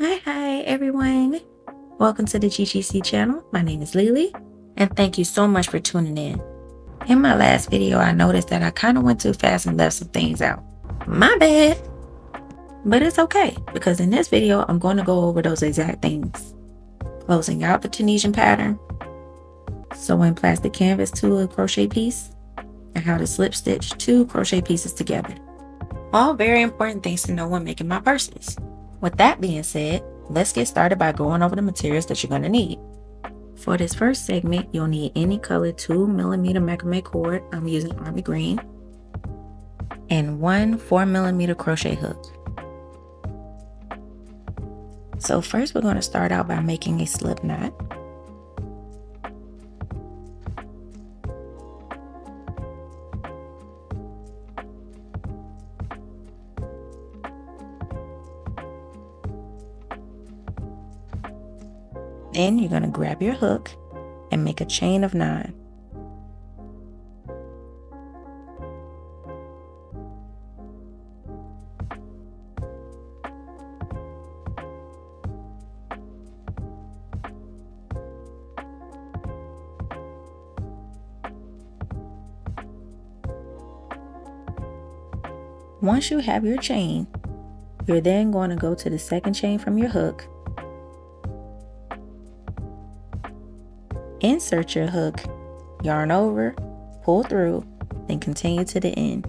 Hi everyone. Welcome to the GGC channel. My name is Lily and thank you so much for tuning in. In my last video, I noticed that I kind of went too fast and left some things out. My bad. But it's okay because in this video, I'm going to go over those exact things. Closing out the Tunisian pattern, sewing plastic canvas to a crochet piece, and how to slip stitch 2 crochet pieces together. All very important things to know when making my purses. With that being said, let's get started by going over the materials that you're going to need. For this first segment, you'll need any color 2mm macrame cord. I'm using army green. And 1 4mm crochet hook. So first we're going to start out by making a slip knot. Then you're going to grab your hook and make a chain of 9. Once you have your chain, you're then going to go to the second chain from your hook, insert your hook, yarn over, pull through, then continue to the end.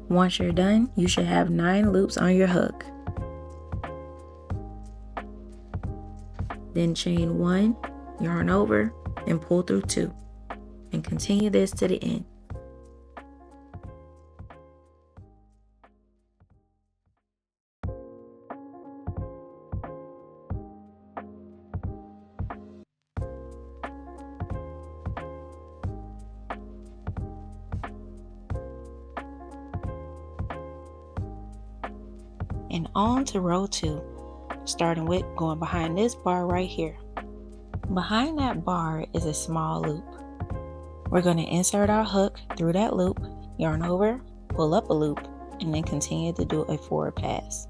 Once you're done, you should have 9 loops on your hook. Then chain 1, yarn over, and pull through 2, and continue this to the end. And on to row 2, starting with going behind this bar right here. Behind that bar is a small loop. We're going to insert our hook through that loop, yarn over, pull up a loop, and then continue to do a forward pass.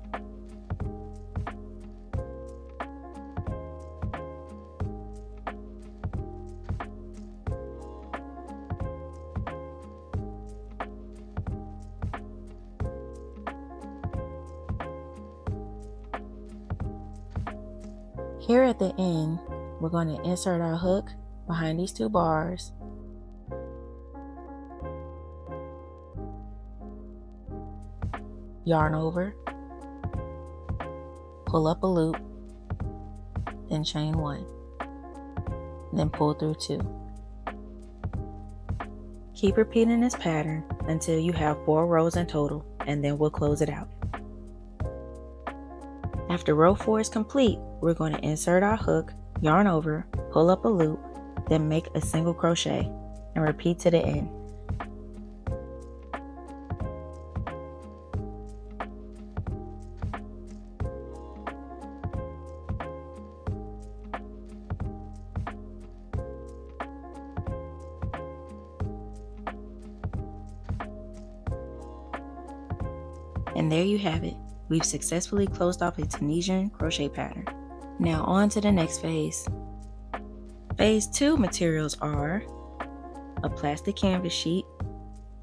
Here at the end, we're going to insert our hook behind these 2 bars, yarn over, pull up a loop, then chain 1, then pull through 2. Keep repeating this pattern until you have 4 rows in total, and then we'll close it out. After row 4 is complete, we're going to insert our hook, yarn over, pull up a loop, then make a single crochet, and repeat to the end. And there you have it. We've successfully closed off a Tunisian crochet pattern. Now on to the next phase. Phase 2 materials are a plastic canvas sheet,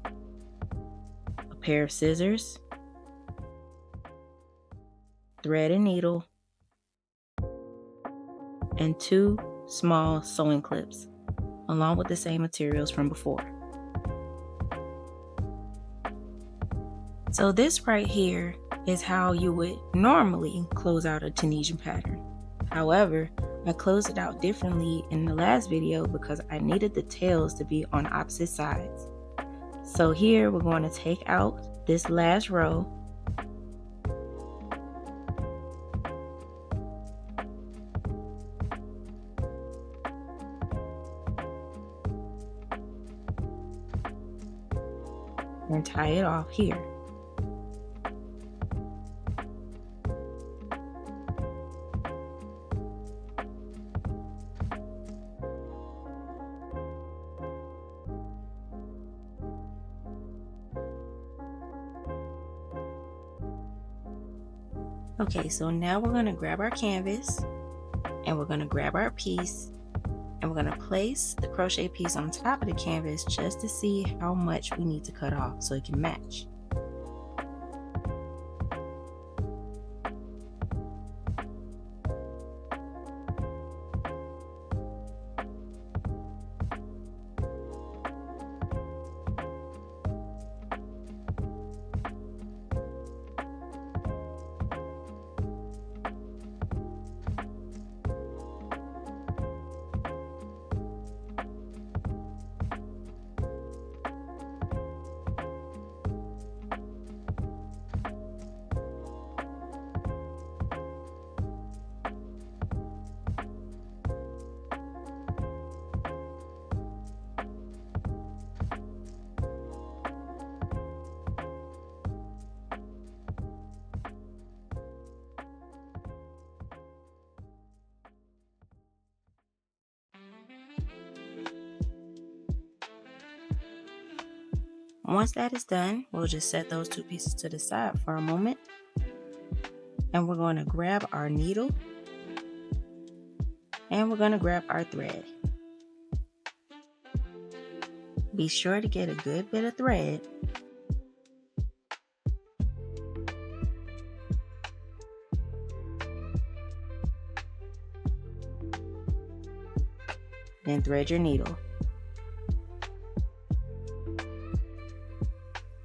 a pair of scissors, thread and needle, and 2 small sewing clips, along with the same materials from before. So this right here is how you would normally close out a Tunisian pattern. However, I closed it out differently in the last video because I needed the tails to be on opposite sides. So here we're going to take out this last row, and tie it off here. Okay, so now we're going to grab our canvas and we're going to grab our piece and we're going to place the crochet piece on top of the canvas just to see how much we need to cut off so it can match. Once that is done, we'll just set those two pieces to the side for a moment. And we're going to grab our needle and we're going to grab our thread. Be sure to get a good bit of thread. Then thread your needle.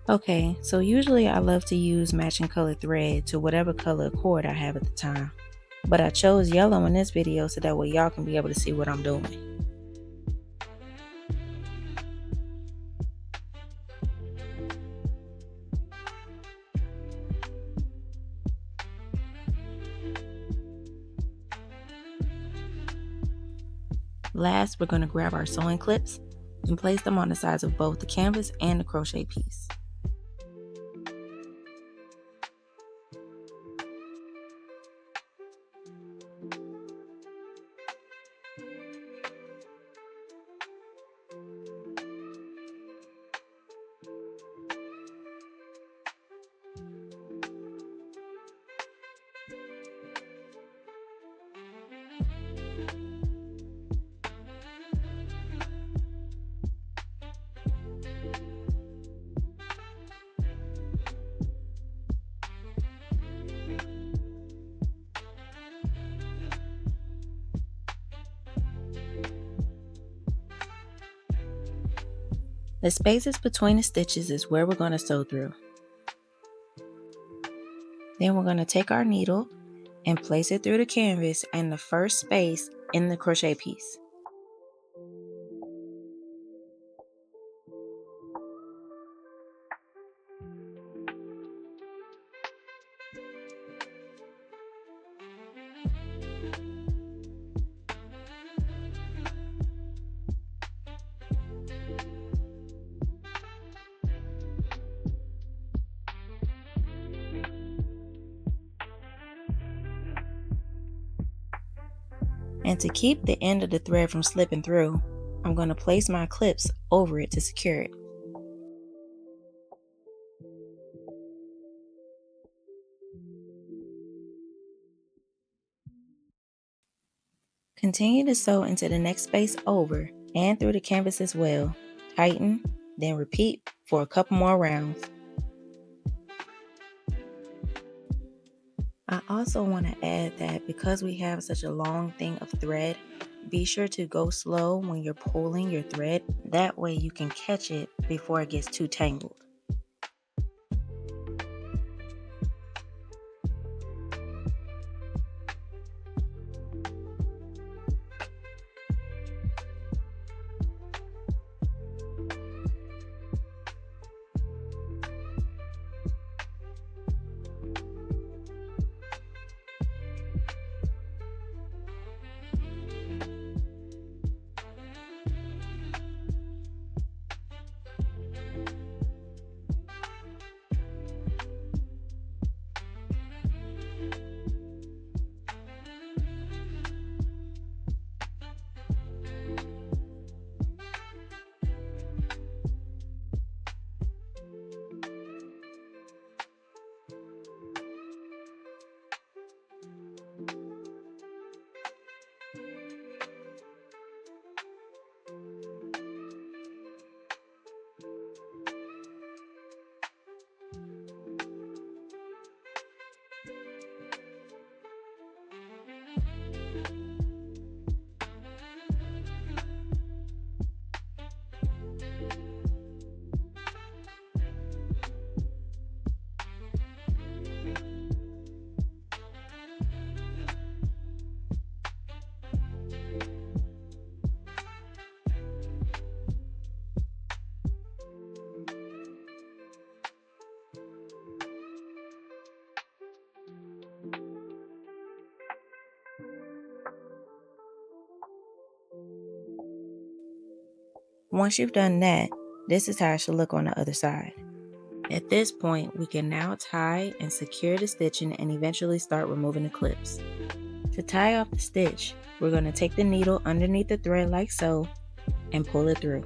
Okay, so usually I love to use matching color thread to whatever color cord I have at the time. But I chose yellow in this video so that way y'all can be able to see what I'm doing. Last, we're going to grab our sewing clips and place them on the sides of both the canvas and the crochet piece. The spaces between the stitches is where we're going to sew through. Then we're going to take our needle and place it through the canvas and the first space in the crochet piece. And to keep the end of the thread from slipping through, I'm going to place my clips over it to secure it. Continue to sew into the next space over and through the canvas as well. Tighten, then repeat for a couple more rounds. I also want to add that because we have such a long thing of thread, be sure to go slow when you're pulling your thread. That way you can catch it before it gets too tangled. Once you've done that, this is how it should look on the other side. At this point, we can now tie and secure the stitching and eventually start removing the clips. To tie off the stitch, we're going to take the needle underneath the thread like so and pull it through.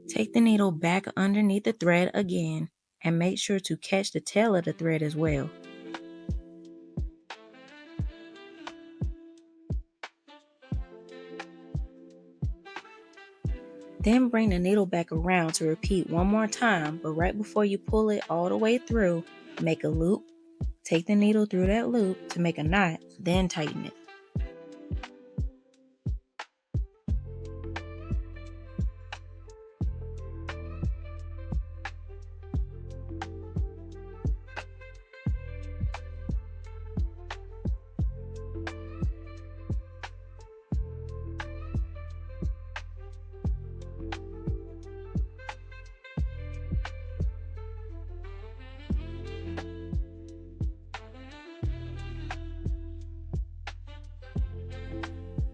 Take the needle back underneath the thread again and make sure to catch the tail of the thread as well. Then bring the needle back around to repeat one more time, but right before you pull it all the way through, make a loop, take the needle through that loop to make a knot, then tighten it.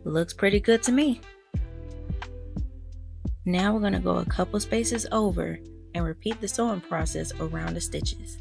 Looks pretty good to me. Now we're going to go a couple spaces over and repeat the sewing process around the stitches.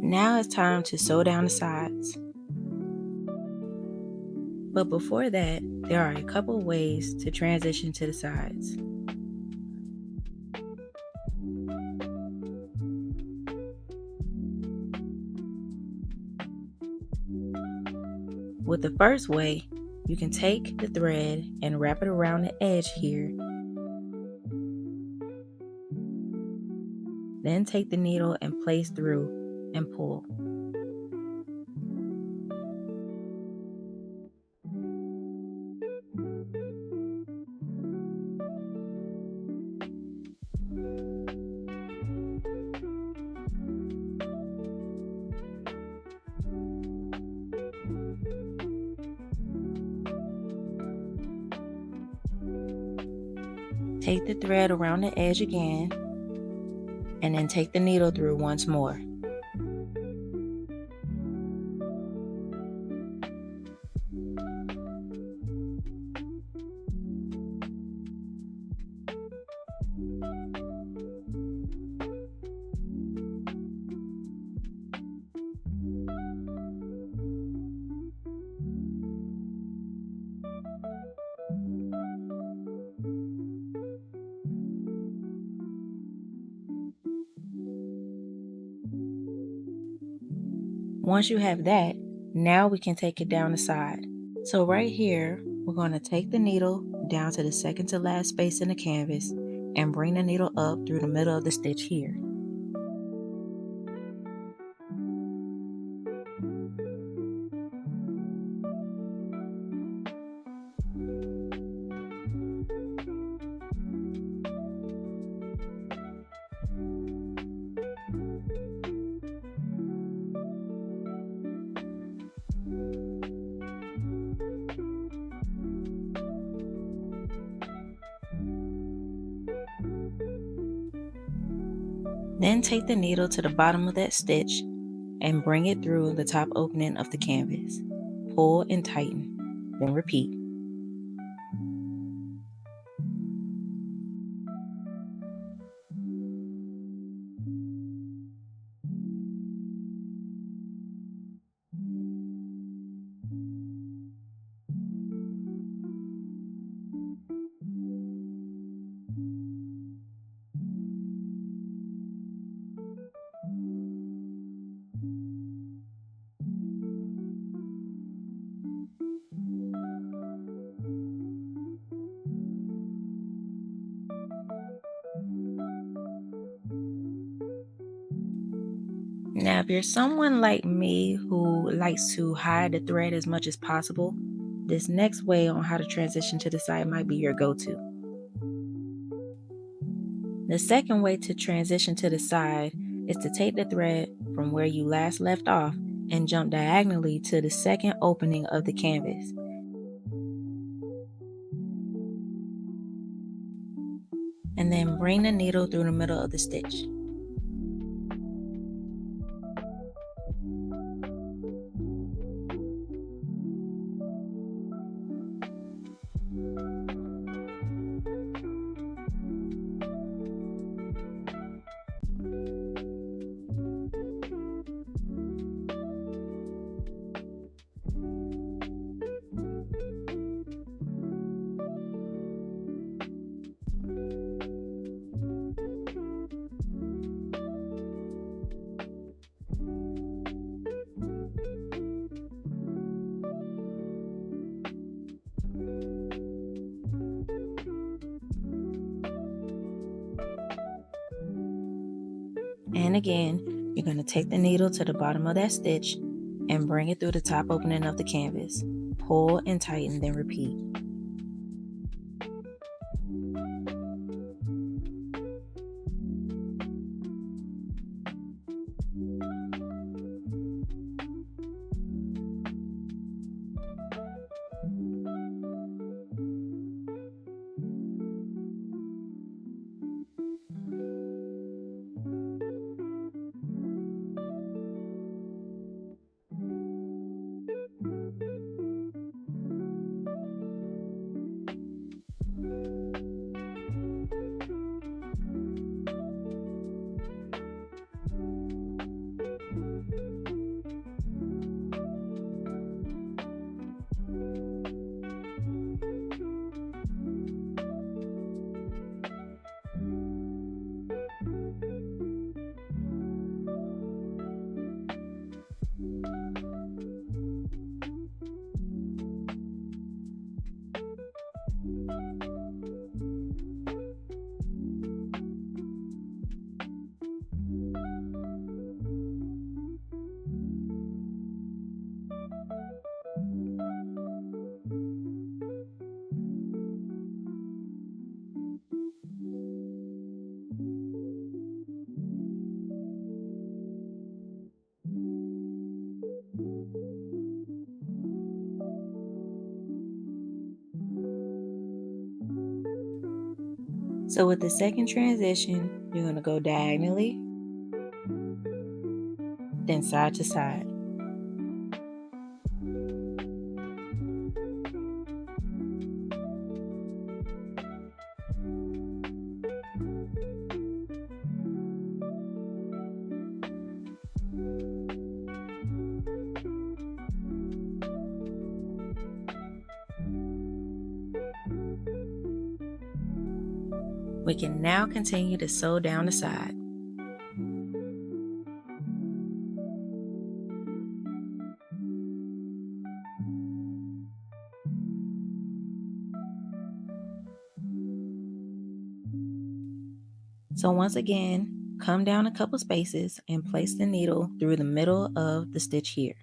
Now it's time to sew down the sides. But before that, there are a couple ways to transition to the sides. With the first way, you can take the thread and wrap it around the edge here. Then take the needle and place through and pull. Take the thread around the edge again, and then take the needle through once more. Once you have that, now we can take it down the side. So right here, we're going to take the needle down to the second to last space in the canvas and bring the needle up through the middle of the stitch here. Then take the needle to the bottom of that stitch and bring it through the top opening of the canvas. Pull and tighten, then repeat. Now, if you're someone like me who likes to hide the thread as much as possible, this next way on how to transition to the side might be your go-to. The second way to transition to the side is to take the thread from where you last left off and jump diagonally to the second opening of the canvas. And then bring the needle through the middle of the stitch. And again, you're going to take the needle to the bottom of that stitch and bring it through the top opening of the canvas. Pull and tighten, then repeat. So with the second transition, you're going to go diagonally, then side to side. We can now continue to sew down the side. So once again, come down a couple spaces and place the needle through the middle of the stitch here.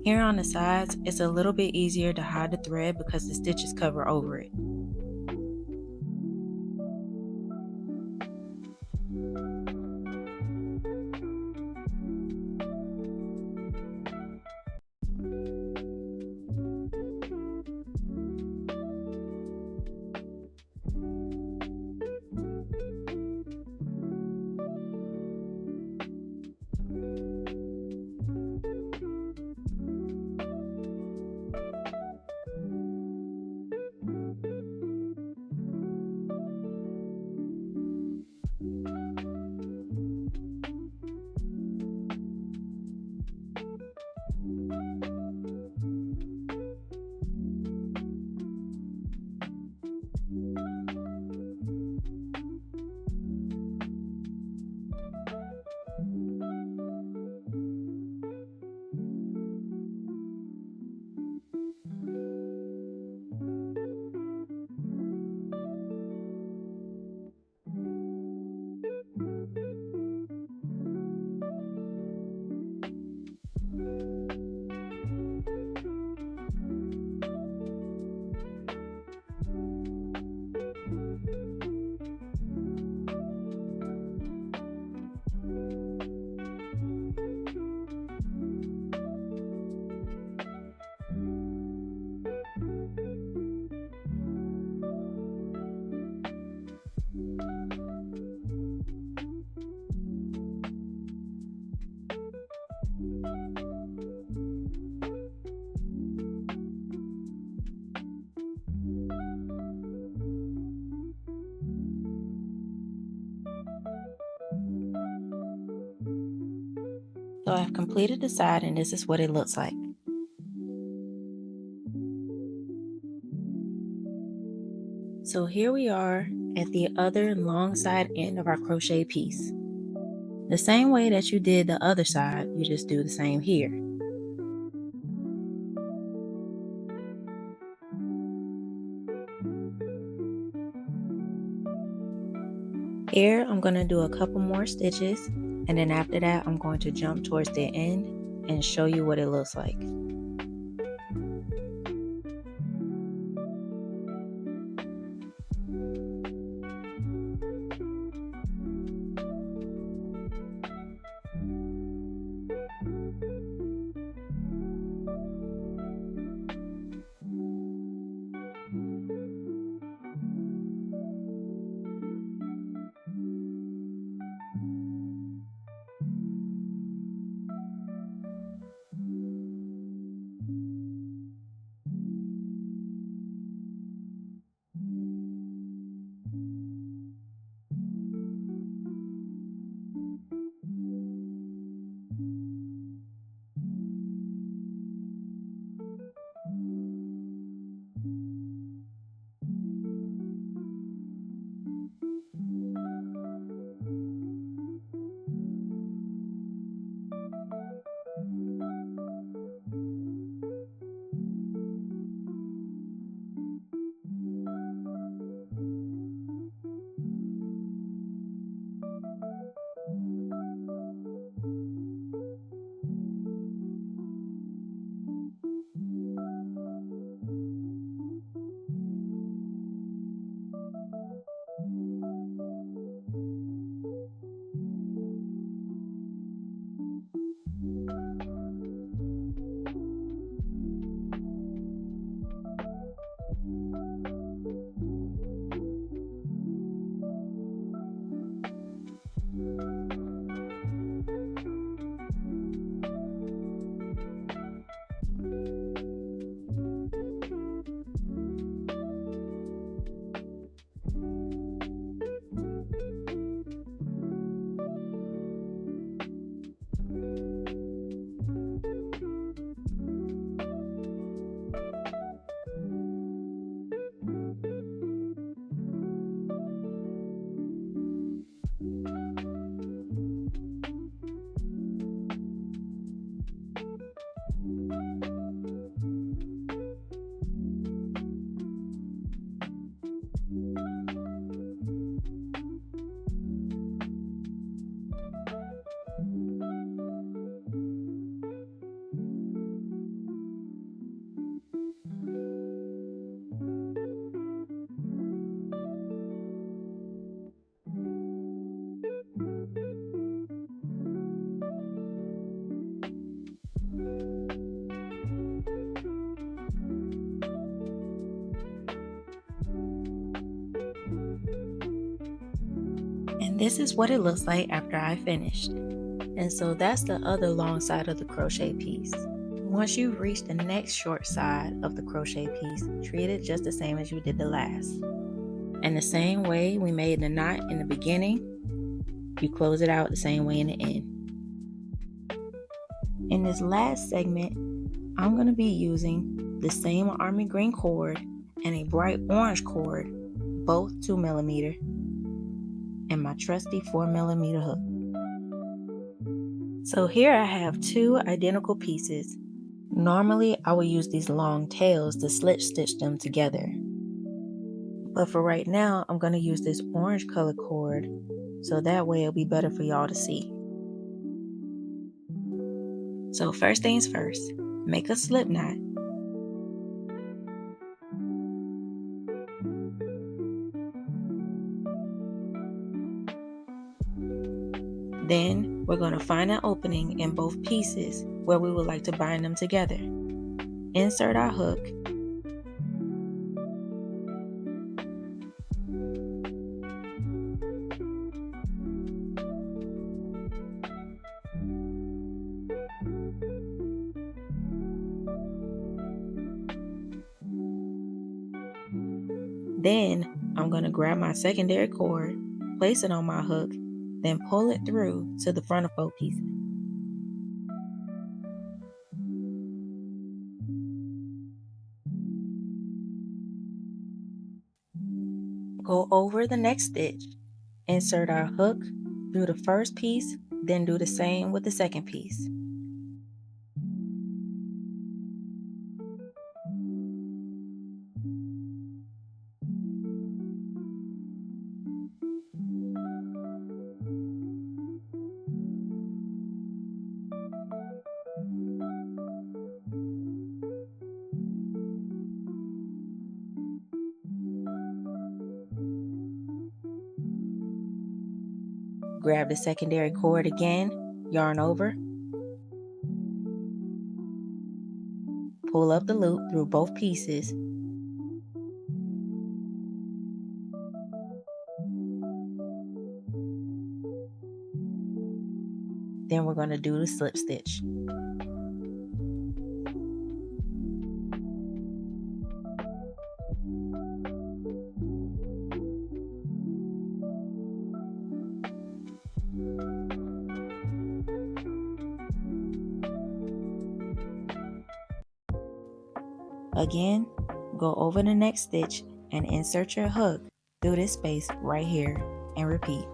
Here on the sides, it's a little bit easier to hide the thread because the stitches cover over it. So I've completed the side and this is what it looks like. So here we are at the other long side end of our crochet piece. The same way that you did the other side, you just do the same here. Here I'm going to do a couple more stitches, and then after that I'm going to jump towards the end and show you what it looks like. This is what it looks like after I finished. And so that's the other long side of the crochet piece. Once you reach the next short side of the crochet piece, treat it just the same as you did the last. And the same way we made the knot in the beginning, you close it out the same way in the end. In this last segment, I'm going to be using the same army green cord and a bright orange cord, both 2mm, and my trusty 4mm hook. So here I have two identical pieces. Normally I would use these long tails to slip stitch them together. But for right now, I'm going to use this orange color cord so that way it'll be better for y'all to see. So first things first, make a slip knot. Then we're going to find an opening in both pieces where we would like to bind them together. Insert our hook. Then I'm going to grab my secondary cord, place it on my hook, then pull it through to the front of both pieces. Go over the next stitch, insert our hook through the first piece, then do the same with the second piece. Grab the secondary cord again, yarn over, pull up the loop through both pieces, then we're going to do the slip stitch. Again, go over the next stitch and insert your hook through this space right here and repeat.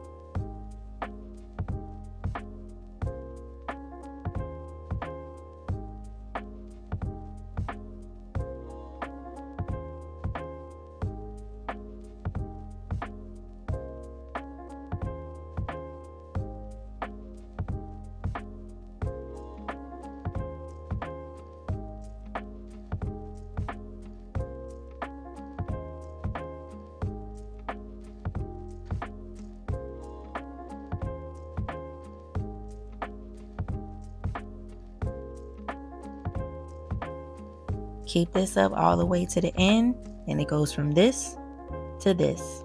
Keep this up all the way to the end, and it goes from this to this.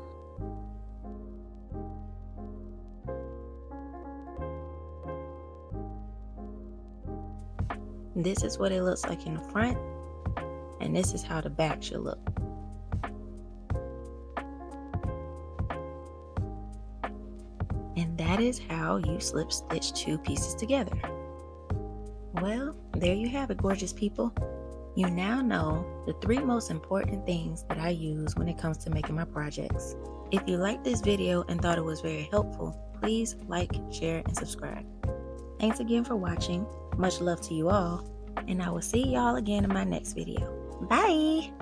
This is what it looks like in the front, and this is how the back should look. And that is how you slip stitch two pieces together. Well, there you have it, gorgeous people. You now know the 3 most important things that I use when it comes to making my projects. If you liked this video and thought it was very helpful, please like, share, and subscribe. Thanks again for watching. Much love to you all, and I will see y'all again in my next video. Bye!